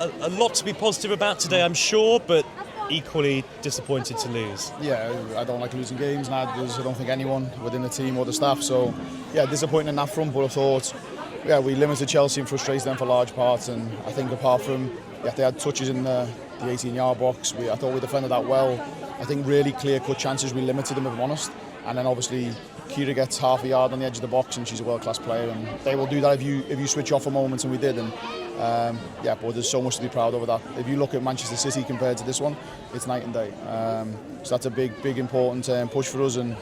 a lot to be positive about today, I'm sure, but equally disappointed to lose. Yeah, I don't like losing games, and I don't think anyone within the team or the staff. So, yeah, disappointing in that front, but I thought, we limited Chelsea and frustrated them for large parts. And I think apart from, they had touches in the 18-yard box. I thought we defended that well. I think really clear-cut chances, we limited them, if I'm honest. And then obviously, Kira gets half a yard on the edge of the box, and she's a world-class player. And they will do that if you switch off for moments, and we did. And but there's so much to be proud of that. If you look at Manchester City compared to this one, it's night and day. So that's a big, important push for us, and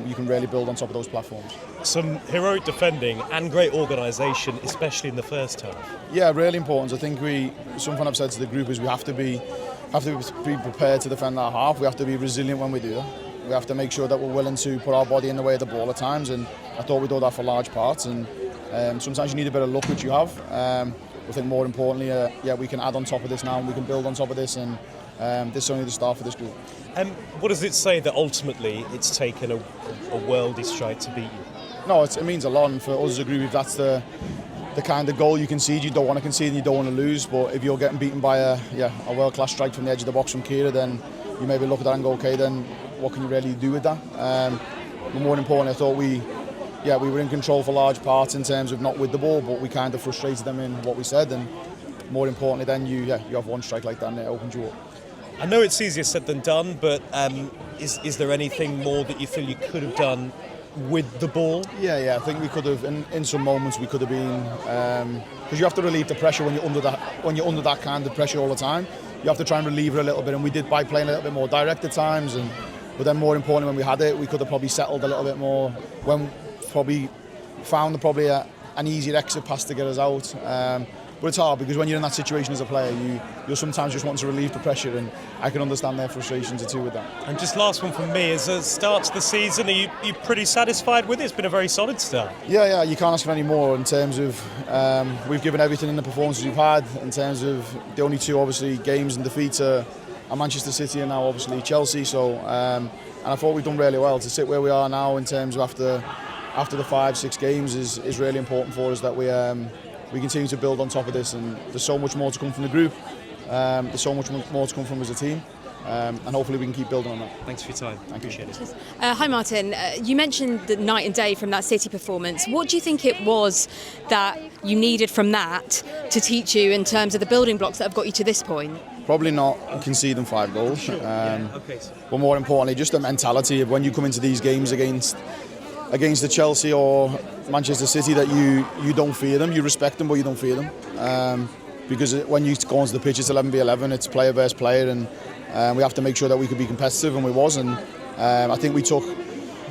you can really build on top of those platforms. Some heroic defending and great organisation, especially in the first half. Yeah, really important. I think something I've said to the group is we have to be prepared to defend our half. We have to be resilient when we do that. We have to make sure that we're willing to put our body in the way of the ball at times, and I thought we did that for large parts. And sometimes you need a bit of luck, which you have. I think more importantly, we can add on top of this now, and we can build on top of this, and this is only the start for this group. What does it say that ultimately it's taken a worldie strike to beat you? No, it means a lot, and for us as a group, if that's the kind of goal you concede, you don't want to concede and you don't want to lose. But if you're getting beaten by a world-class strike from the edge of the box from Kira, then you maybe look at that and go, okay, then what can you really do with that? But more importantly, I thought we were in control for large parts in terms of not with the ball, but we kind of frustrated them in what we said. And more importantly, then you have one strike like that and it opens you up. I know it's easier said than done, but is there anything more that you feel you could have done with the ball? Yeah, I think we could have. In some moments, we could have been, because you have to relieve the pressure when you're under that kind of pressure all the time. You have to try and relieve it a little bit, and we did by playing a little bit more direct at times. But then more importantly, when we had it, we could have probably settled a little bit more. When probably found an easier exit pass to get us out. But it's hard because when you're in that situation as a player, you're sometimes just wanting to relieve the pressure, and I can understand their frustrations too with that. And just last one from me, as a start to the season, are you pretty satisfied with it? It's been a very solid start. Yeah, you can't ask for any more in terms of we've given everything in the performances we've had. In terms of the only two obviously games and defeats are Manchester City and now obviously Chelsea. So and I thought we've done really well to sit where we are now in terms of after the 5-6 games is really important for us that we continue to build on top of this, and there's so much more to come from the group. There's so much more to come from as a team, and hopefully we can keep building on that. Thanks for your time. Appreciate it. Hi Martin, you mentioned the night and day from that City performance. What do you think it was that you needed from that to teach you in terms of the building blocks that have got you to this point? Probably not conceding 5 goals, sure. But more importantly, just the mentality of when you come into these games against the Chelsea or Manchester City, that you don't fear them, you respect them, but you don't fear them. Because when you go onto the pitch, it's 11v11, it's player versus player, and we have to make sure that we could be competitive, and we was. And I think we took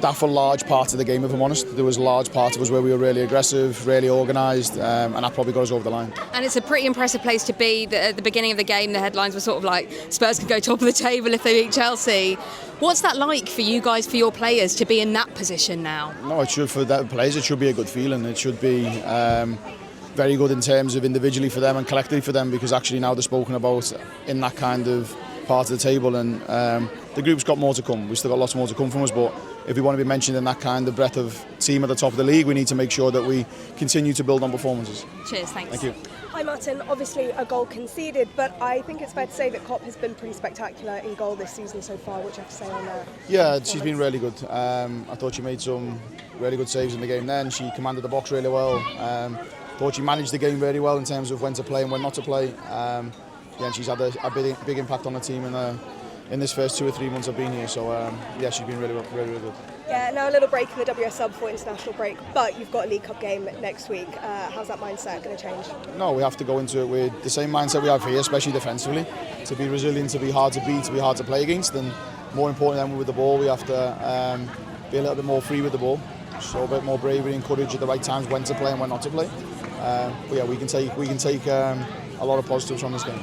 that for large parts of the game, if I'm honest. There was large parts of us where we were really aggressive, really organised, and that probably got us over the line. And it's a pretty impressive place to be. At the beginning of the game, the headlines were sort of like, Spurs could go top of the table if they beat Chelsea. What's that like for you guys, for your players, to be in that position now? No, it should, for the players, it should be a good feeling. It should be very good in terms of individually for them and collectively for them, because actually now they're spoken about in that kind of part of the table, and the group's got more to come. We've still got lots more to come from us, but if we want to be mentioned in that kind of breadth of team at the top of the league, we need to make sure that we continue to build on performances. Cheers, thanks. Thank you. Hi Martin, obviously a goal conceded, but I think it's fair to say that Klopp has been pretty spectacular in goal this season so far, which I have to say on that. Yeah, she's been really good. I thought she made some really good saves in the game then. She commanded the box really well. Thought she managed the game very well in terms of when to play and when not to play. And she's had a big impact on the team in this first 2 or 3 months I've been here. So she's been really good. Yeah, now a little break in the WSL before international break, but you've got a League Cup game next week. How's that mindset going to change? No, we have to go into it with the same mindset we have here, especially defensively, to be resilient, to be hard to beat, to be hard to play against, and more importantly than with the ball, we have to be a little bit more free with the ball, show a bit more bravery and courage at the right times when to play and when not to play. But yeah, we can take a lot of positives from this game.